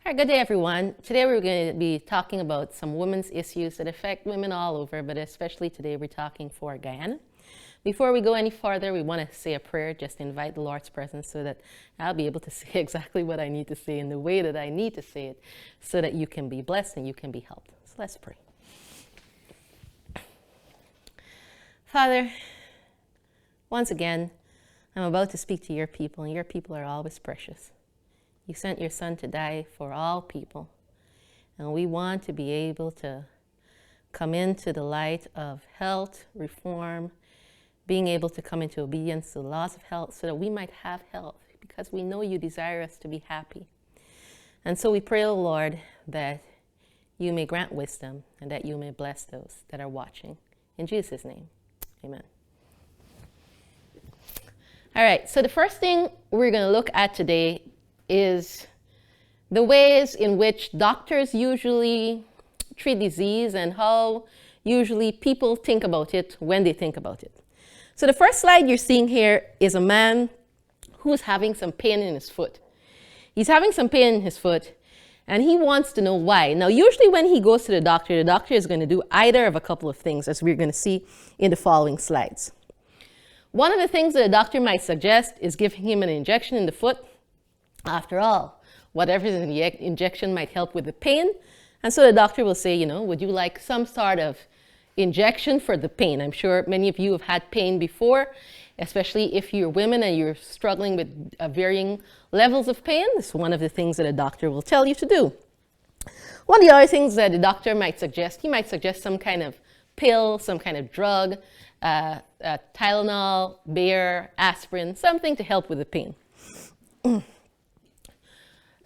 All right, good day, everyone. Today we're going to be talking about some women's issues that affect women all over, but especially today we're talking for Guyana. Before we go any farther, we want to say a prayer, just invite the Lord's presence so that I'll be able to say exactly what I need to say in the way that I need to say it so that you can be blessed and you can be helped. So let's pray. Father, once again, I'm about to speak to your people, and your people are always precious. You sent your son to die for all people, and we want to be able to come into the light of health, reform, being able to come into obedience to the laws of health so that we might have health, because we know you desire us to be happy. And so we pray, O Lord, that you may grant wisdom and that you may bless those that are watching. In Jesus' name, amen. All right, so the first thing we're going to look at today is the ways in which doctors usually treat disease and how usually people think about it when they think about it. So the first slide you're seeing here is a man who's having some pain in his foot. He's having some pain in his foot and he wants to know why. Now, usually when he goes to the doctor is going to do either of a couple of things, as we're going to see in the following slides. One of the things that a doctor might suggest is giving him an injection in the foot. After all, whatever injection might help with the pain. And so the doctor will say, would you like some sort of injection for the pain? I'm sure many of you have had pain before, especially if you're women and you're struggling with varying levels of pain. This is one of the things that a doctor will tell you to do. One of the other things that the doctor might suggest, he might suggest some kind of pill, some kind of drug, Tylenol, Bayer, aspirin, something to help with the pain.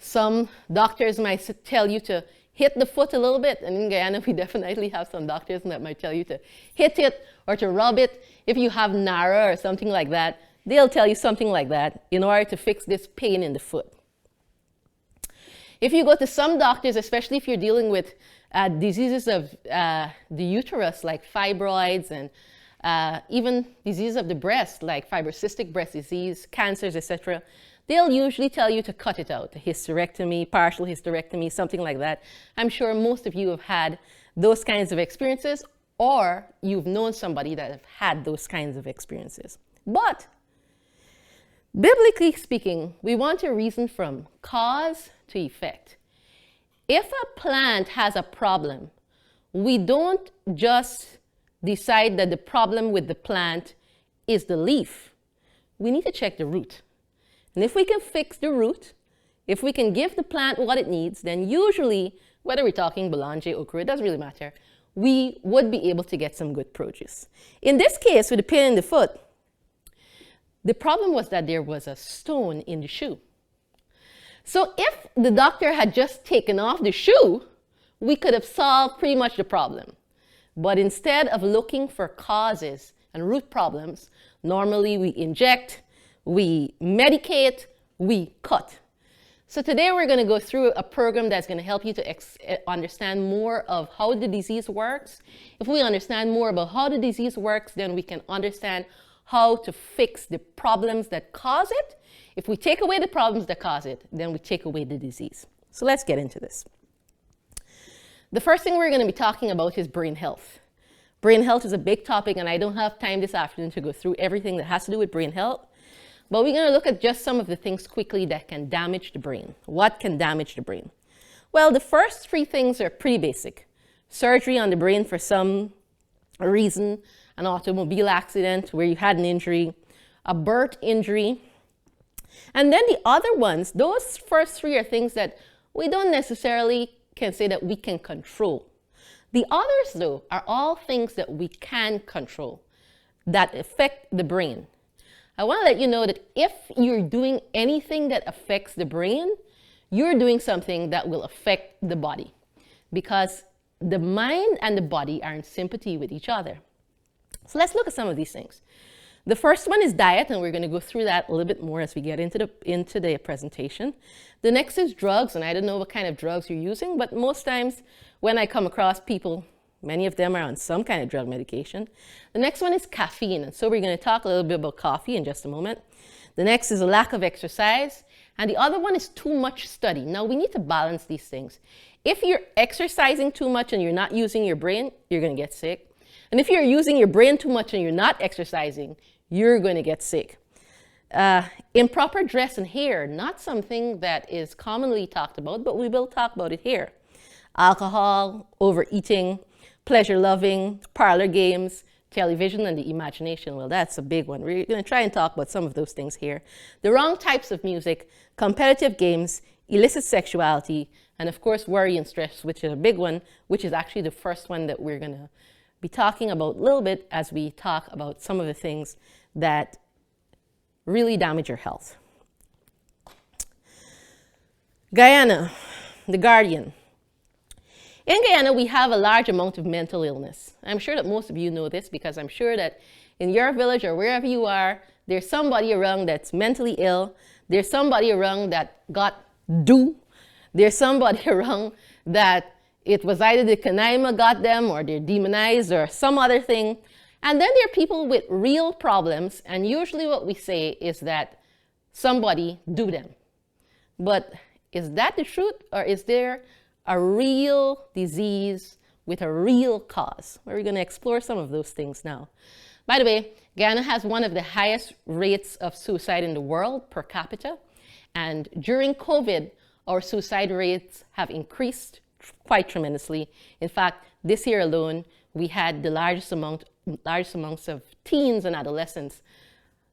Some doctors might tell you to hit the foot a little bit, and in Guyana we definitely have some doctors that might tell you to hit it or to rub it. If you have NARA or something like that, they'll tell you something like that in order to fix this pain in the foot. If you go to some doctors, especially if you're dealing with diseases of the uterus like fibroids and even diseases of the breast like fibrocystic breast disease, cancers, etc., they'll usually tell you to cut it out, a hysterectomy, partial hysterectomy, something like that. I'm sure most of you have had those kinds of experiences, or you've known somebody that have had those kinds of experiences. But biblically speaking, we want to reason from cause to effect. If a plant has a problem, we don't just decide that the problem with the plant is the leaf. We need to check the root. And if we can fix the root, if we can give the plant what it needs, then usually, whether we're talking Belanger, okra, it doesn't really matter, we would be able to get some good produce. In this case, with the pain in the foot, the problem was that there was a stone in the shoe. So if the doctor had just taken off the shoe, we could have solved pretty much the problem. But instead of looking for causes and root problems, normally we inject, we medicate, we cut. So today we're going to go through a program that's going to help you to understand more of how the disease works. If we understand more about how the disease works, then we can understand how to fix the problems that cause it. If we take away the problems that cause it, then we take away the disease. So let's get into this. The first thing we're going to be talking about is brain health. Brain health is a big topic, and I don't have time this afternoon to go through everything that has to do with brain health. But we're going to look at just some of the things quickly that can damage the brain. What can damage the brain? Well, the first three things are pretty basic. Surgery on the brain for some reason, an automobile accident where you had an injury, a birth injury. And then the other ones, those first three are things that we don't necessarily can say that we can control. The others, though, are all things that we can control that affect the brain. I want to let you know that if you're doing anything that affects the brain, you're doing something that will affect the body, because the mind and the body are in sympathy with each other. So let's look at some of these things. The first one is diet, and we're going to go through that a little bit more as we get into the presentation. The next is drugs, and I don't know what kind of drugs you're using, but most times when I come across people, many of them are on some kind of drug medication. The next one is caffeine, and so we're going to talk a little bit about coffee in just a moment. The next is a lack of exercise, And the other one is too much study. Now, we need to balance these things. If you're exercising too much and you're not using your brain, you're going to get sick. And if you're using your brain too much and you're not exercising, you're going to get sick. Improper dress and hair, not something that is commonly talked about, but we will talk about it here. Alcohol, overeating, pleasure loving, parlor games, television, and the imagination. Well, that's a big one. We're going to try and talk about some of those things here. The wrong types of music, competitive games, illicit sexuality, and of course, worry and stress, which is a big one, which is actually the first one that we're going to be talking about a little bit as we talk about some of the things that really damage your health. Guyana, the Guardian. In Guyana, we have a large amount of mental illness. I'm sure that most of you know this because I'm sure that in your village or wherever you are, there's somebody around that's mentally ill. There's somebody around that got do. There's somebody around that it was either the Kanaima got them or they're demonized or some other thing. And then there are people with real problems, and usually what we say is that somebody do them. But is that the truth, or is there a real disease with a real cause? We're going to explore some of those things now. By the way, Guyana has one of the highest rates of suicide in the world per capita. And during COVID, our suicide rates have increased quite tremendously. In fact, this year alone, we had the largest amounts of teens and adolescents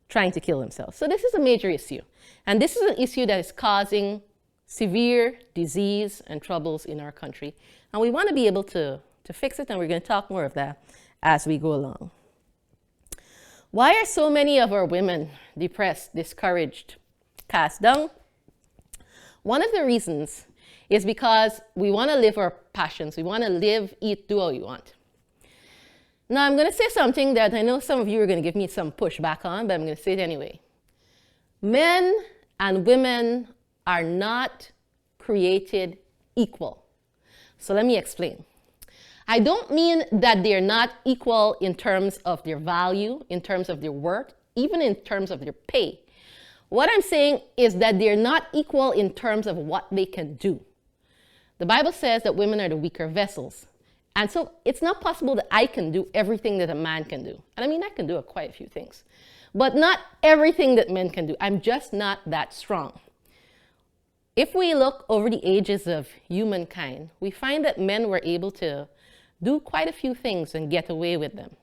trying to kill themselves. So this is a major issue. And this is an issue that is causing severe disease and troubles in our country. And we want to be able to fix it, and we're going to talk more of that as we go along. Why are so many of our women depressed, discouraged, cast down? One of the reasons is because we want to live our passions. We want to live, eat, do what we want. Now, I'm going to say something that I know some of you are going to give me some pushback on, but I'm going to say it anyway. Men and women are not created equal. So let me explain. I don't mean that they're not equal in terms of their value, in terms of their worth, even in terms of their pay. What I'm saying is that they're not equal in terms of what they can do. The Bible says that women are the weaker vessels. And so it's not possible that I can do everything that a man can do. And I mean, I can do quite a few things, but not everything that men can do. I'm just not that strong. If we look over the ages of humankind, we find that men were able to do quite a few things and get away with them.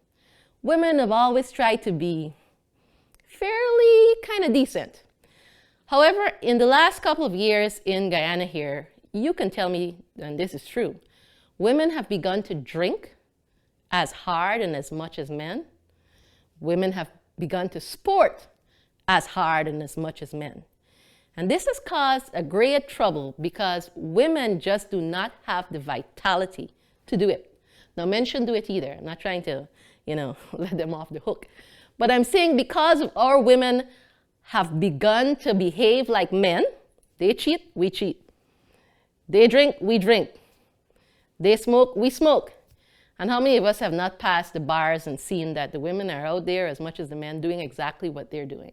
Women have always tried to be fairly kind of decent. However, in the last couple of years in Guyana here, you can tell me, and this is true, women have begun to drink as hard and as much as men. Women have begun to sport as hard and as much as men. And this has caused a great trouble because women just do not have the vitality to do it. Now, men shouldn't do it either. I'm not trying to, let them off the hook. But I'm saying because our women have begun to behave like men, they cheat, we cheat. They drink, we drink. They smoke, we smoke. And how many of us have not passed the bars and seen that the women are out there as much as the men doing exactly what they're doing?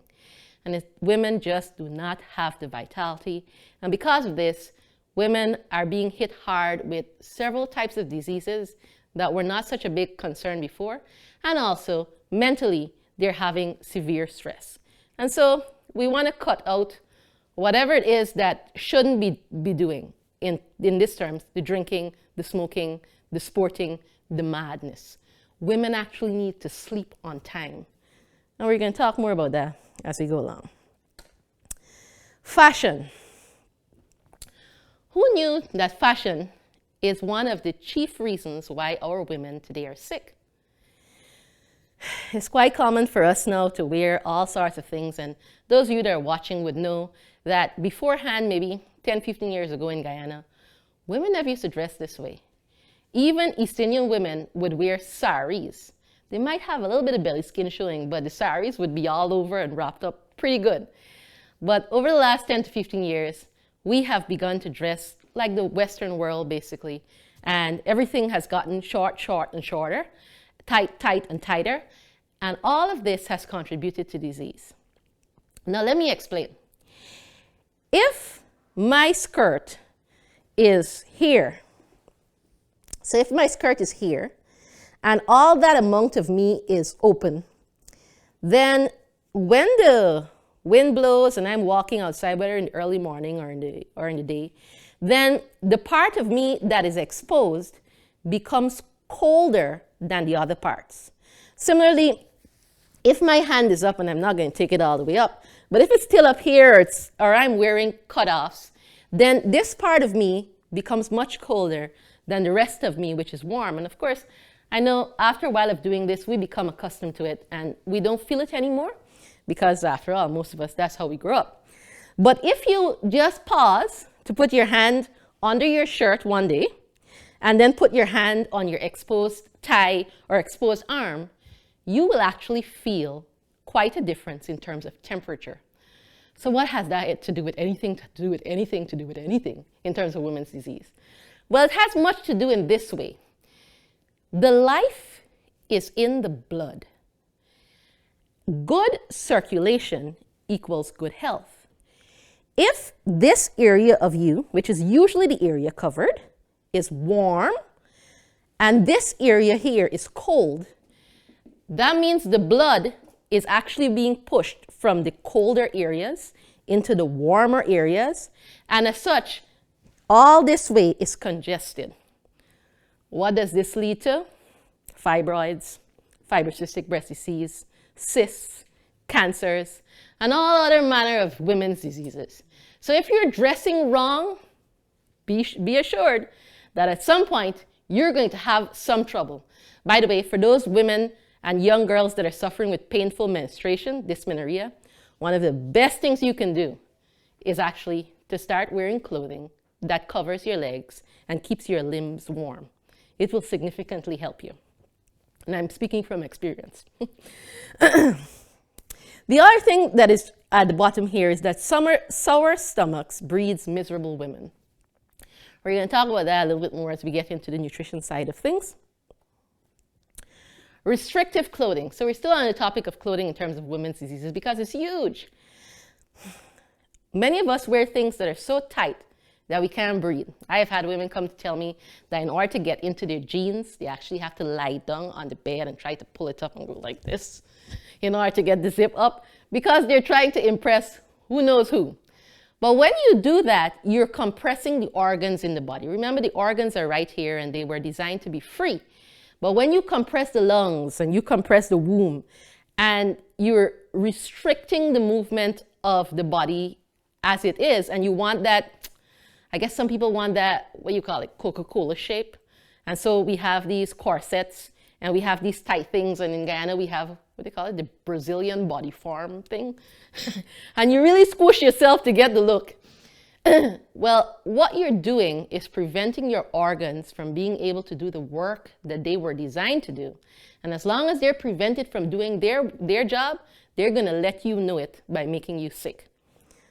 And women just do not have the vitality. And because of this, women are being hit hard with several types of diseases that were not such a big concern before. And also, mentally, they're having severe stress. And so we want to cut out whatever it is that shouldn't be doing in this terms, the drinking, the smoking, the sporting, the madness. Women actually need to sleep on time. And we're going to talk more about that as we go along. Fashion. Who knew that fashion is one of the chief reasons why our women today are sick? It's quite common for us now to wear all sorts of things, and those of you that are watching would know that beforehand, maybe 10, 15 years ago in Guyana, women never used to dress this way. Even East Indian women would wear saris. They might have a little bit of belly skin showing, but the saris would be all over and wrapped up pretty good. But over the last 10 to 15 years, we have begun to dress like the Western world, basically. And everything has gotten short, short, and shorter, tight, tight, and tighter. And all of this has contributed to disease. Now, let me explain. if my skirt is here, so if my skirt is here, and all that amount of me is open, then when the wind blows and I'm walking outside, whether in the early morning or in the day, then the part of me that is exposed becomes colder than the other parts. Similarly, if my hand is up, and I'm not going to take it all the way up, but if it's still up here or I'm wearing cutoffs, then this part of me becomes much colder than the rest of me, which is warm. And of course, I know after a while of doing this, we become accustomed to it and we don't feel it anymore because after all, most of us, that's how we grew up. But if you just pause to put your hand under your shirt one day and then put your hand on your exposed thigh or exposed arm, you will actually feel quite a difference in terms of temperature. So what has that to do with anything in terms of women's disease? Well, it has much to do in this way. The life is in the blood. Good circulation equals good health. If this area of you, which is usually the area covered, is warm, and this area here is cold, that means the blood is actually being pushed from the colder areas into the warmer areas, and as such, all this way is congested. What does this lead to? Fibroids, fibrocystic breast disease, cysts, cancers, and all other manner of women's diseases. So if you're dressing wrong, be assured that at some point you're going to have some trouble. By the way, for those women and young girls that are suffering with painful menstruation, dysmenorrhea, one of the best things you can do is actually to start wearing clothing that covers your legs and keeps your limbs warm. It will significantly help you. And I'm speaking from experience. The other thing that is at the bottom here is that sour stomachs breeds miserable women. We're going to talk about that a little bit more as we get into the nutrition side of things. Restrictive clothing. So we're still on the topic of clothing in terms of women's diseases because it's huge. Many of us wear things that are so tight that we can't breathe. I have had women come to tell me that in order to get into their jeans, they actually have to lie down on the bed and try to pull it up and go like this in order to get the zip up because they're trying to impress who knows who. But when you do that, you're compressing the organs in the body. Remember, the organs are right here and they were designed to be free. But when you compress the lungs and you compress the womb and you're restricting the movement of the body as it is, and you want that, I guess some people want that, what do you call it, Coca-Cola shape. And so we have these corsets and we have these tight things. And in Guyana, we have, what do they call it, the Brazilian body form thing. And you really squish yourself to get the look. Well, what you're doing is preventing your organs from being able to do the work that they were designed to do. And as long as they're prevented from doing their job, they're going to let you know it by making you sick.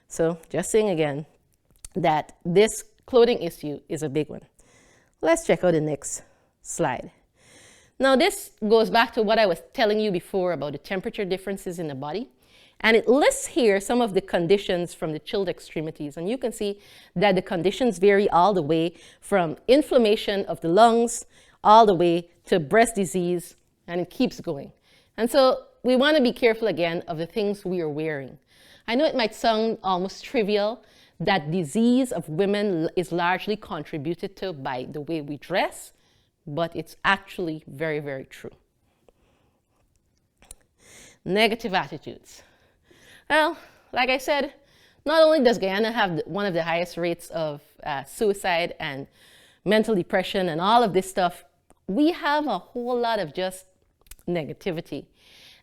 So just saying again that this clothing issue is a big one. Let's check out the next slide. Now this goes back to what I was telling you before about the temperature differences in the body. And it lists here some of the conditions from the chilled extremities. And you can see that the conditions vary all the way from inflammation of the lungs, all the way to breast disease, and it keeps going. And so we want to be careful again of the things we are wearing. I know it might sound almost trivial that disease of women is largely contributed to by the way we dress, but it's actually very, very true. Negative attitudes. Well, like I said, not only does Guyana have one of the highest rates of suicide and mental depression and all of this stuff, we have a whole lot of just negativity.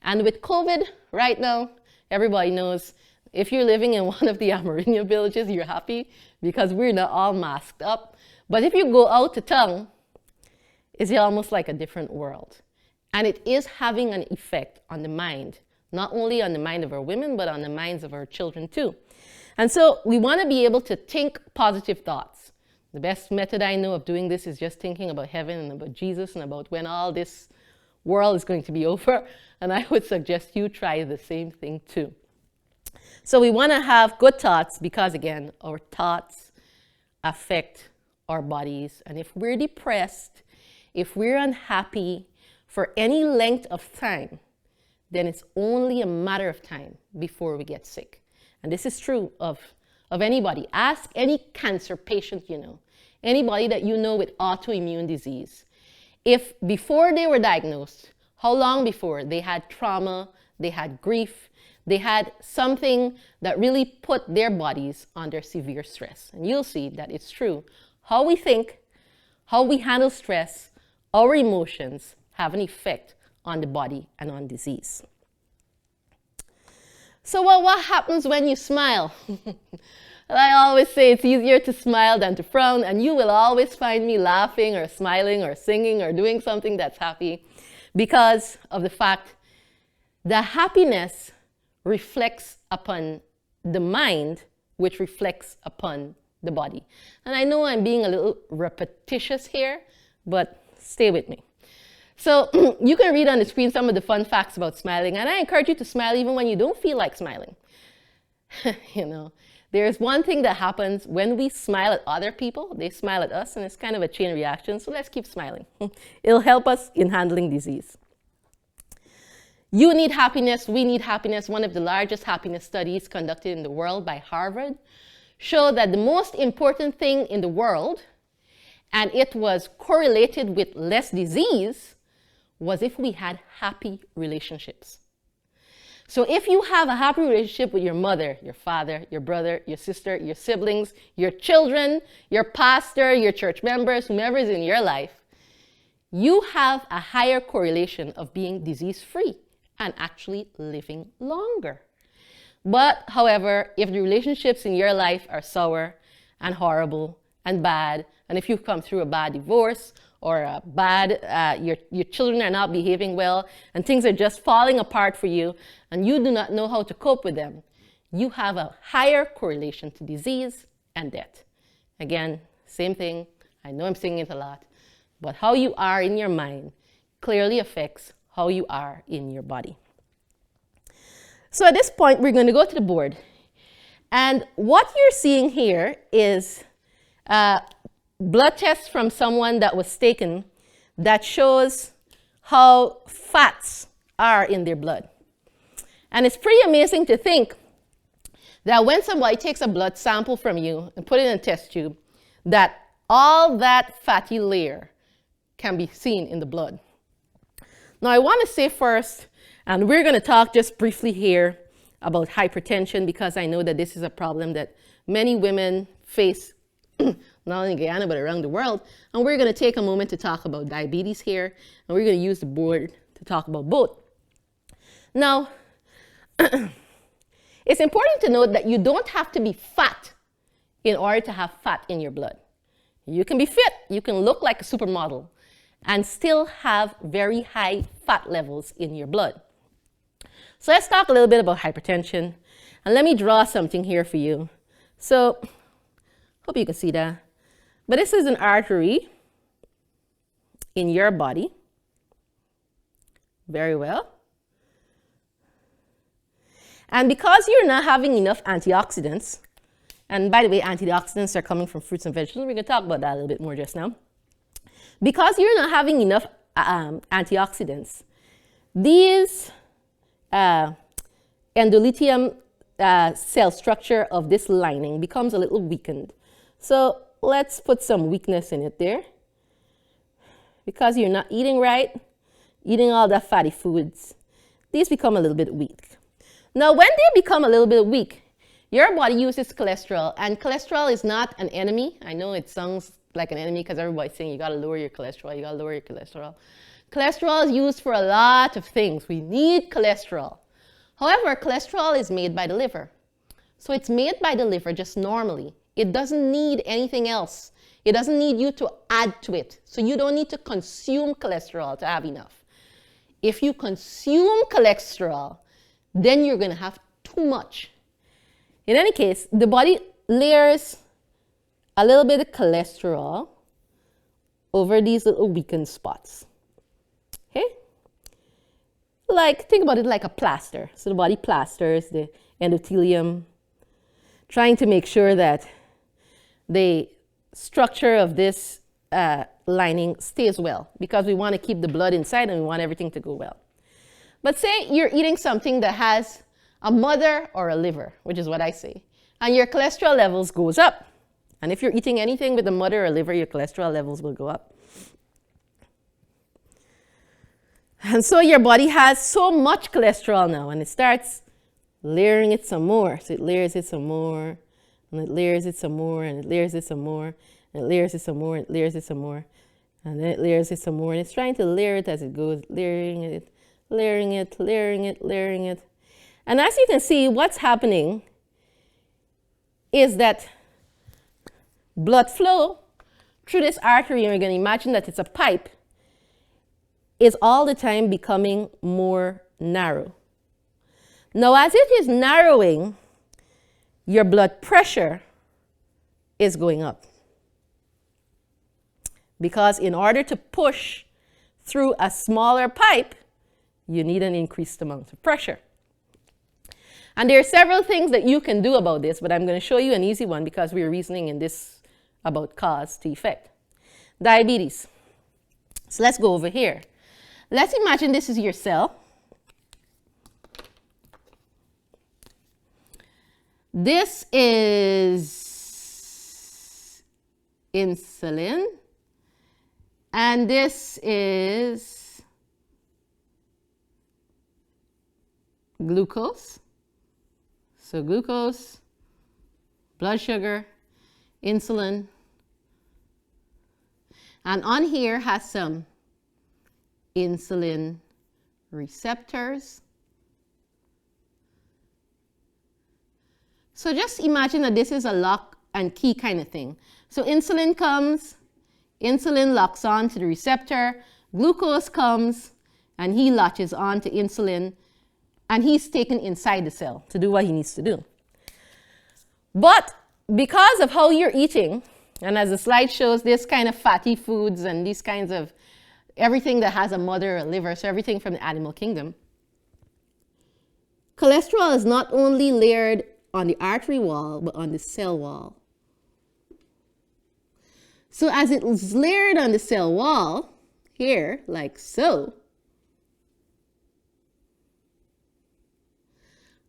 And with COVID right now, everybody knows if you're living in one of the Amerindian villages, you're happy because we're not all masked up. But if you go out to town, it's almost like a different world. And it is having an effect on the mind. Not only on the mind of our women, but on the minds of our children too. And so we want to be able to think positive thoughts. The best method I know of doing this is just thinking about heaven and about Jesus and about when all this world is going to be over. And I would suggest you try the same thing too. So we want to have good thoughts because, again, our thoughts affect our bodies. And if we're depressed, if we're unhappy for any length of time, then it's only a matter of time before we get sick. And this is true of anybody. Ask any cancer patient you know, anybody that you know with autoimmune disease. If before they were diagnosed, how long before they had trauma, they had grief, they had something that really put their bodies under severe stress. And you'll see that it's true. How we think, how we handle stress, our emotions have an effect on the body and on disease. So what happens when you smile? I always say it's easier to smile than to frown, and you will always find me laughing or smiling or singing or doing something that's happy because of the fact that happiness reflects upon the mind, which reflects upon the body. And I know I'm being a little repetitious here, but stay with me. So you can read on the screen some of the fun facts about smiling, and I encourage you to smile even when you don't feel like smiling. You know, there's one thing that happens when we smile at other people, they smile at us, and it's kind of a chain reaction, so let's keep smiling. It'll help us in handling disease. You need happiness, we need happiness. One of the largest happiness studies conducted in the world by Harvard showed that the most important thing in the world, and it was correlated with less disease, was if we had happy relationships. So if you have a happy relationship with your mother, your father, your brother, your sister, your siblings, your children, your pastor, your church members, whomever is in your life, you have a higher correlation of being disease-free and actually living longer. But, however, if the relationships in your life are sour and horrible and bad, and if you've come through a bad divorce or a bad, your children are not behaving well, and things are just falling apart for you, and you do not know how to cope with them, you have a higher correlation to disease and death. Again, same thing. I know I'm saying it a lot, but how you are in your mind clearly affects how you are in your body. So at this point, we're going to go to the board. And what you're seeing here is blood tests from someone that was taken that shows how fats are in their blood. And it's pretty amazing to think that when somebody takes a blood sample from you and put it in a test tube, that all that fatty layer can be seen in the blood. Now I want to say first, and we're going to talk just briefly here about hypertension, because I know that this is a problem that many women face, not only in Guyana, but around the world. And we're going to take a moment to talk about diabetes here, and we're going to use the board to talk about both. Now, it's important to note that you don't have to be fat in order to have fat in your blood. You can be fit, you can look like a supermodel, and still have very high fat levels in your blood. So let's talk a little bit about hypertension. And let me draw something here for you. So, hope you can see that. But this is an artery in your body. Very well. And because you're not having enough antioxidants, and by the way, antioxidants are coming from fruits and vegetables. We're going to talk about that a little bit more just now. Because you're not having enough antioxidants, these endothelium cell structure of this lining becomes a little weakened. So let's put some weakness in it there. Because you're not eating right, eating all the fatty foods, these become a little bit weak. Now, when they become a little bit weak, your body uses cholesterol, and cholesterol is not an enemy. I know it sounds like an enemy because everybody's saying you got to lower your cholesterol, you got to lower your cholesterol. Cholesterol is used for a lot of things. We need cholesterol. However, cholesterol is made by the liver. So it's made by the liver just normally. It doesn't need anything else. It doesn't need you to add to it. So you don't need to consume cholesterol to have enough. If you consume cholesterol, then you're going to have too much. In any case, the body layers a little bit of cholesterol over these little weakened spots. Okay? like, think about it like a plaster. So the body plasters the endothelium, trying to make sure that the structure of this lining stays well, because we want to keep the blood inside and we want everything to go well. But say you're eating something that has a mother or a liver, which is what I say, and your cholesterol levels goes up. And if you're eating anything with a mother or liver, your cholesterol levels will go up. And so your body has so much cholesterol now, and it starts layering it some more. So it layers it some more, and it layers it some more, and it layers it some more, and it layers it some more, and it layers it some more, and then it layers it some more, and it's trying to layer it as it goes, layering it, layering it, layering it, layering it. And as you can see, what's happening is that blood flow through this artery, and we're going to imagine that it's a pipe, is all the time becoming more narrow. Now, as it is narrowing, your blood pressure is going up. Because in order to push through a smaller pipe, you need an increased amount of pressure. And there are several things that you can do about this, but I'm going to show you an easy one because we're reasoning in this about cause to effect. Diabetes. So let's go over here. Let's imagine this is your cell. This is insulin, and this is glucose. So glucose, blood sugar, insulin, and on here has some insulin receptors. So just imagine that this is a lock and key kind of thing. So insulin comes, insulin locks on to the receptor, glucose comes, and he latches on to insulin, and he's taken inside the cell to do what he needs to do. But because of how you're eating, and as the slide shows, this kind of fatty foods and these kinds of everything that has a mother or liver, so everything from the animal kingdom, cholesterol is not only layered on the artery wall, but on the cell wall. So as it is layered on the cell wall, here, like so,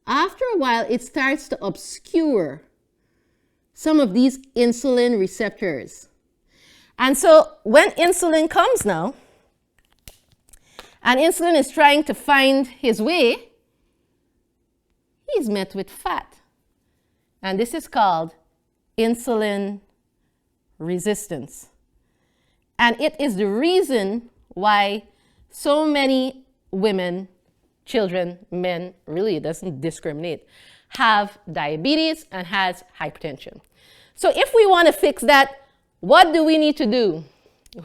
after a while, it starts to obscure some of these insulin receptors. And so when insulin comes now, and insulin is trying to find his way, he's met with fat. And this is called insulin resistance. And it is the reason why so many women, children, men, really it doesn't discriminate, have diabetes and has hypertension. So if we want to fix that, what do we need to do?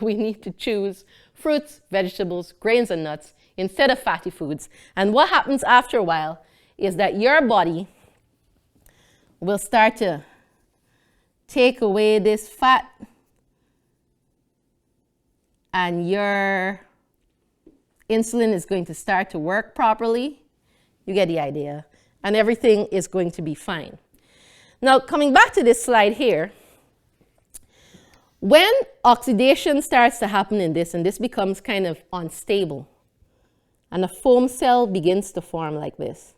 We need to choose fruits, vegetables, grains, and nuts instead of fatty foods. And what happens after a while is that your body will start to take away this fat, and your insulin is going to start to work properly. You get the idea. And everything is going to be fine. Now, coming back to this slide here, when oxidation starts to happen in this, and this becomes kind of unstable, and a foam cell begins to form like this.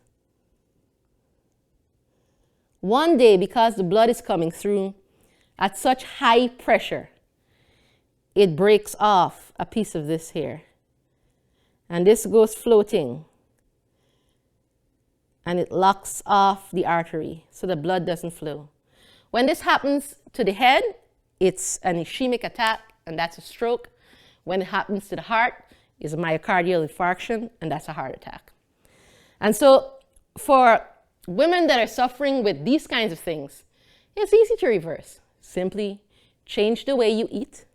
One day, because the blood is coming through at such high pressure, it breaks off a piece of this here. And this goes floating. And it locks off the artery so the blood doesn't flow. When this happens to the head, it's an ischemic attack, and that's a stroke. When it happens to the heart, it's a myocardial infarction, and that's a heart attack. And so for women that are suffering with these kinds of things, it's easy to reverse. Simply change the way you eat,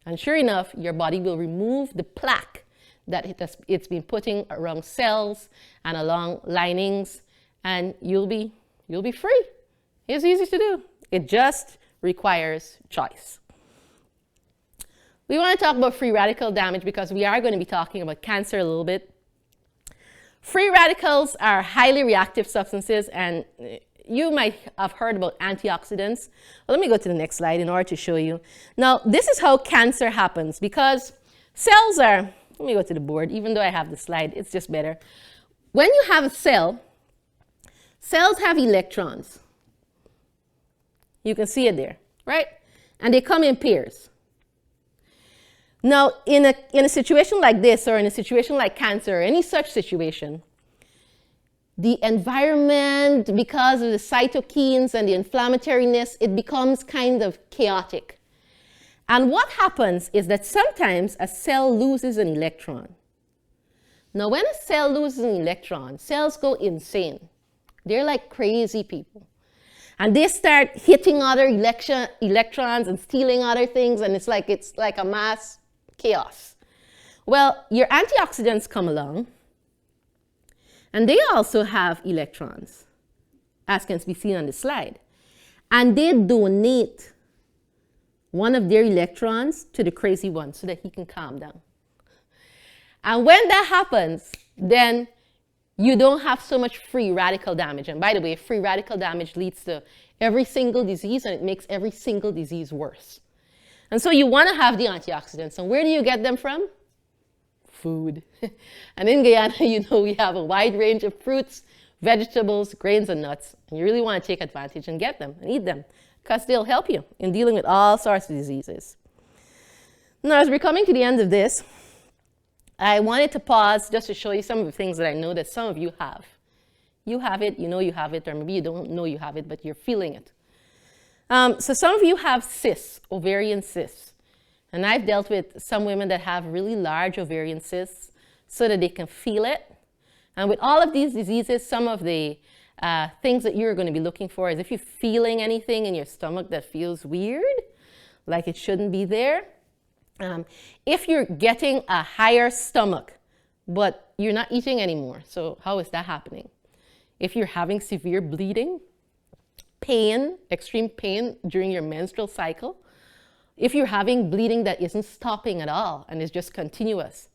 and sure enough, your body will remove the plaque that it's been putting around cells and along linings, and you'll be free. It's easy to do. It just requires choice. We want to talk about free radical damage because we are going to be talking about cancer a little bit. Free radicals are highly reactive substances, and you might have heard about antioxidants. Well, let me go to the next slide in order to show you. Now, this is how cancer happens, because cells are, let me go to the board, even though I have the slide, it's just better. When you have a cell, cells have electrons. You can see it there, right? And they come in pairs. Now, in a situation like this, or in a situation like cancer, or any such situation, the environment, because of the cytokines and the inflammatoriness, it becomes kind of chaotic. And what happens is that sometimes a cell loses an electron. Now, when a cell loses an electron, cells go insane. They're like crazy people. And they start hitting other electrons and stealing other things, and it's like a mass chaos. Well, your antioxidants come along, and they also have electrons, as can be seen on the slide. And they donate one of their electrons to the crazy one so that he can calm down. And when that happens, then you don't have so much free radical damage. And by the way, free radical damage leads to every single disease, and it makes every single disease worse. And so you want to have the antioxidants. And where do you get them from? Food. And in Guyana, you know, we have a wide range of fruits, vegetables, grains, and nuts. And you really want to take advantage and get them and eat them, because they'll help you in dealing with all sorts of diseases. Now, as we're coming to the end of this, I wanted to pause just to show you some of the things that I know that some of you have. You have it, you know you have it, or maybe you don't know you have it, but you're feeling it. So some of you have cysts, ovarian cysts. And I've dealt with some women that have really large ovarian cysts so that they can feel it. And with all of these diseases, some of the things that you're going to be looking for is if you're feeling anything in your stomach that feels weird, like it shouldn't be there. If you're getting a higher stomach, but you're not eating anymore, so how is that happening? If you're having severe bleeding, pain, extreme pain during your menstrual cycle, if you're having bleeding that isn't stopping at all and is just continuous,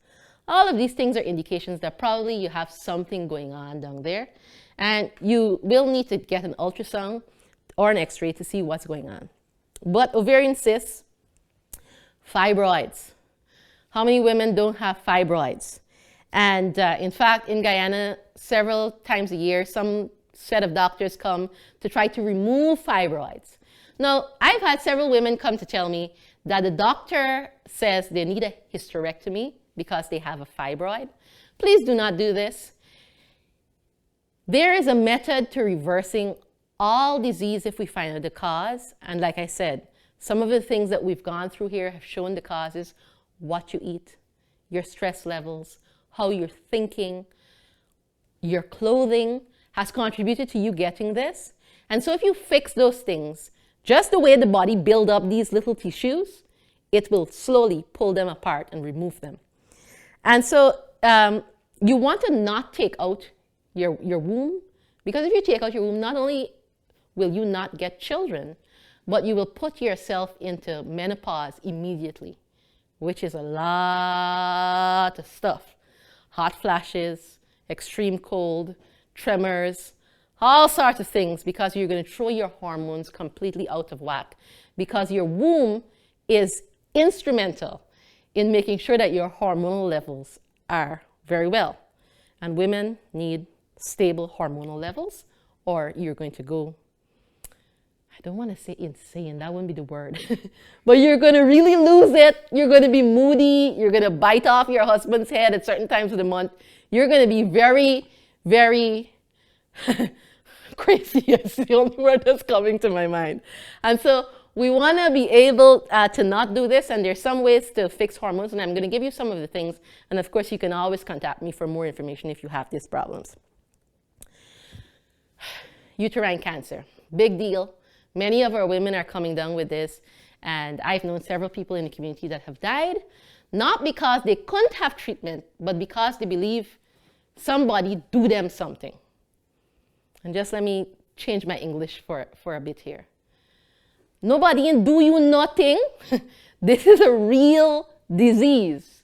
all of these things are indications that probably you have something going on down there, and you will need to get an ultrasound or an x-ray to see what's going on. But ovarian cysts, fibroids. How many women don't have fibroids? And in fact, in Guyana, several times a year, some set of doctors come to try to remove fibroids. Now, I've had several women come to tell me that the doctor says they need a hysterectomy because they have a fibroid. Please do not do this. There is a method to reversing all disease if we find out the cause. And like I said, some of the things that we've gone through here have shown the causes: what you eat, your stress levels, how you're thinking, your clothing has contributed to you getting this. And so if you fix those things, just the way the body builds up these little tissues, it will slowly pull them apart and remove them. And so you want to not take out your womb, because if you take out your womb, not only will you not get children, but you will put yourself into menopause immediately, which is a lot of stuff. Hot flashes, extreme cold, tremors, all sorts of things, because you're going to throw your hormones completely out of whack, because your womb is instrumental in making sure that your hormonal levels are very well. And women need stable hormonal levels, or you're going to go, I don't want to say insane, that wouldn't be the word, but you're going to really lose it. You're going to be moody. You're going to bite off your husband's head at certain times of the month. You're going to be very, very crazy. It's the only word that's coming to my mind. And so we want to be able to not do this, and there's some ways to fix hormones, and I'm going to give you some of the things. And of course, you can always contact me for more information if you have these problems. Uterine cancer, big deal. Many of our women are coming down with this, and I've known several people in the community that have died, not because they couldn't have treatment, but because they believe somebody do them something. And just let me change my English for a bit here. Nobody do you nothing. This is a real disease.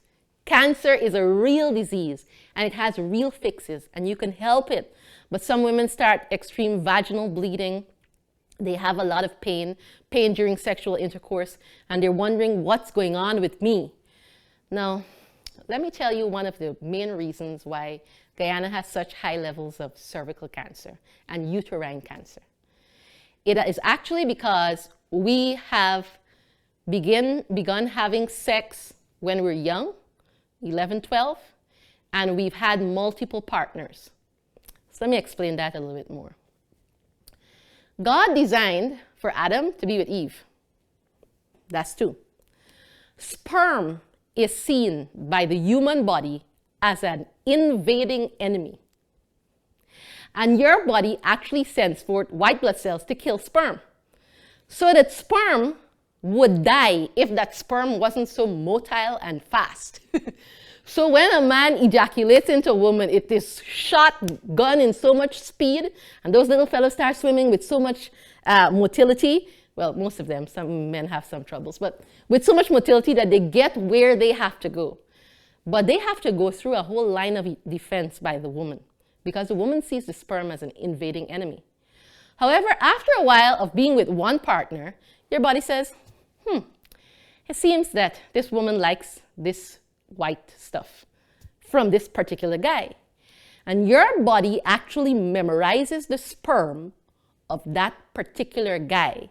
Cancer is a real disease, and it has real fixes, and you can help it. But some women start extreme vaginal bleeding. They have a lot of pain during sexual intercourse, and they're wondering what's going on with me. Now, let me tell you one of the main reasons why Guyana has such high levels of cervical cancer and uterine cancer. It is actually because we have begun having sex when we're young, 11, 12, and we've had multiple partners. So let me explain that a little bit more. God designed for Adam to be with Eve. That's two. Sperm is seen by the human body as an invading enemy. And your body actually sends forth white blood cells to kill sperm. So that sperm would die if that sperm wasn't so motile and fast. So when a man ejaculates into a woman, it is shotgun in so much speed, and those little fellows start swimming with so much motility. Well, most of them, some men have some troubles, but with so much motility that they get where they have to go. But they have to go through a whole line of defense by the woman, because the woman sees the sperm as an invading enemy. However, after a while of being with one partner, your body says, it seems that this woman likes this white stuff from this particular guy. And your body actually memorizes the sperm of that particular guy.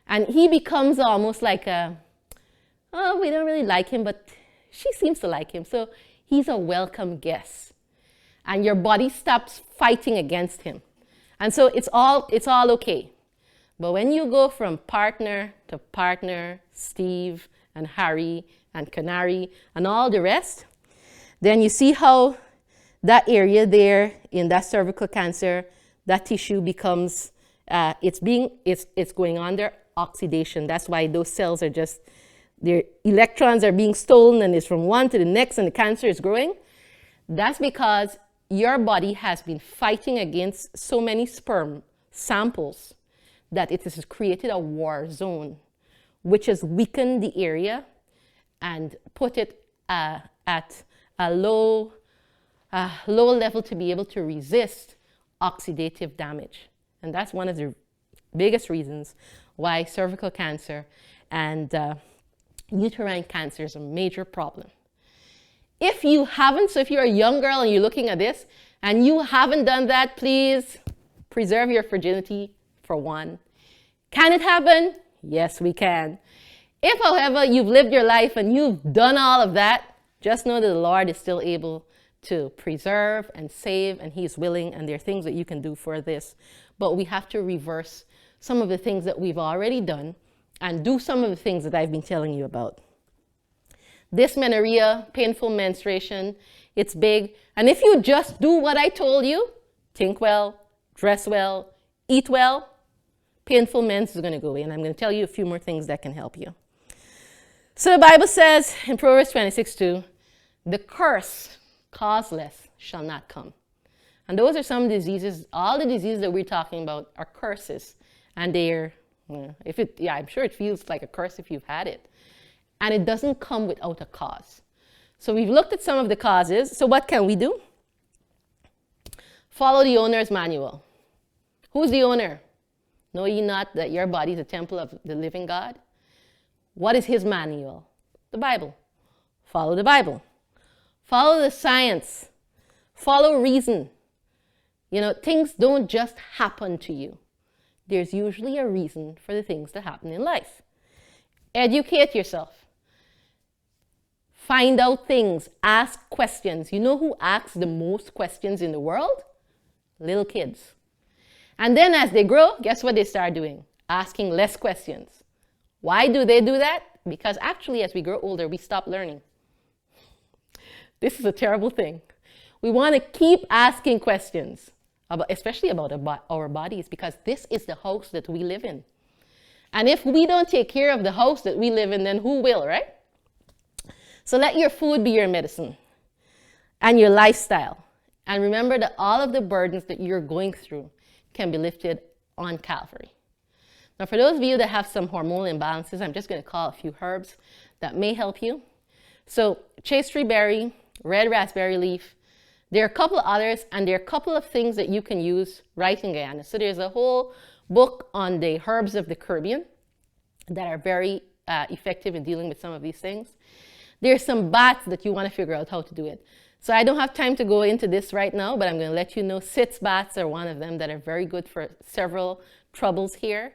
And he becomes almost like oh, we don't really like him, but she seems to like him. So he's a welcome guest. And your body stops fighting against him. And so it's all okay. But when you go from partner to partner, Steve and Harry and Canary and all the rest, then you see how that area there in that cervical cancer, that tissue becomes, it's going under oxidation. That's why those cells are just, their electrons are being stolen, and it's from one to the next, and the cancer is growing. That's because your body has been fighting against so many sperm samples that it has created a war zone, which has weakened the area and put it at a low level to be able to resist oxidative damage. And that's one of the biggest reasons why cervical cancer and uterine cancer is a major problem. If you haven't, so if you're a young girl and you're looking at this and you haven't done that, please preserve your virginity for one. Can it happen? Yes, we can. If, however, you've lived your life and you've done all of that, just know that the Lord is still able to preserve and save, and He's willing, and there are things that you can do for this. But we have to reverse some of the things that we've already done and do some of the things that I've been telling you about. Dysmenorrhea, painful menstruation, it's big. And if you just do what I told you, think well, dress well, eat well, painful mens is going to go away. And I'm going to tell you a few more things that can help you. So the Bible says in Proverbs 26:2, the curse causeless shall not come. And those are some diseases. All the diseases that we're talking about are curses. And they're, I'm sure it feels like a curse if you've had it. And it doesn't come without a cause. So we've looked at some of the causes. So what can we do? Follow the owner's manual. Who's the owner? Know ye not that your body is a temple of the living God? What is His manual? The Bible. Follow the Bible. Follow the science. Follow reason. Things don't just happen to you. There's usually a reason for the things that happen in life. Educate yourself. Find out things. Ask questions. You know who asks the most questions in the world? Little kids. And then as they grow, guess what they start doing? Asking less questions. Why do they do that? Because actually, as we grow older, we stop learning. This is a terrible thing. We want to keep asking questions, especially about our bodies, because this is the house that we live in. And if we don't take care of the house that we live in, then who will, right? So let your food be your medicine and your lifestyle. And remember that all of the burdens that you're going through can be lifted on Calvary. Now, for those of you that have some hormonal imbalances, I'm just going to call a few herbs that may help you. So chaste berry, red raspberry leaf. There are a couple of others, and there are a couple of things that you can use right in Guyana. So there's a whole book on the herbs of the Caribbean that are very effective in dealing with some of these things. There's some baths that you want to figure out how to do it. So I don't have time to go into this right now, but I'm going to let you know Cysts baths are one of them that are very good for several troubles here.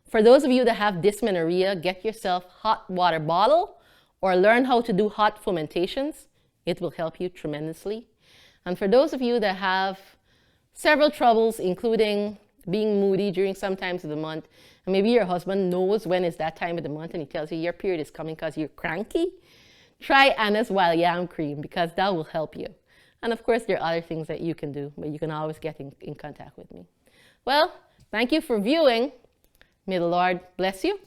For those of you that have dysmenorrhea, get yourself hot water bottle or learn how to do hot fomentations. It will help you tremendously. And for those of you that have several troubles, including being moody during some times of the month, and maybe your husband knows when is that time of the month and he tells you your period is coming because you're cranky, try Anna's Wild Yam Cream because that will help you. And of course, there are other things that you can do, but you can always get in contact with me. Well, thank you for viewing. May the Lord bless you.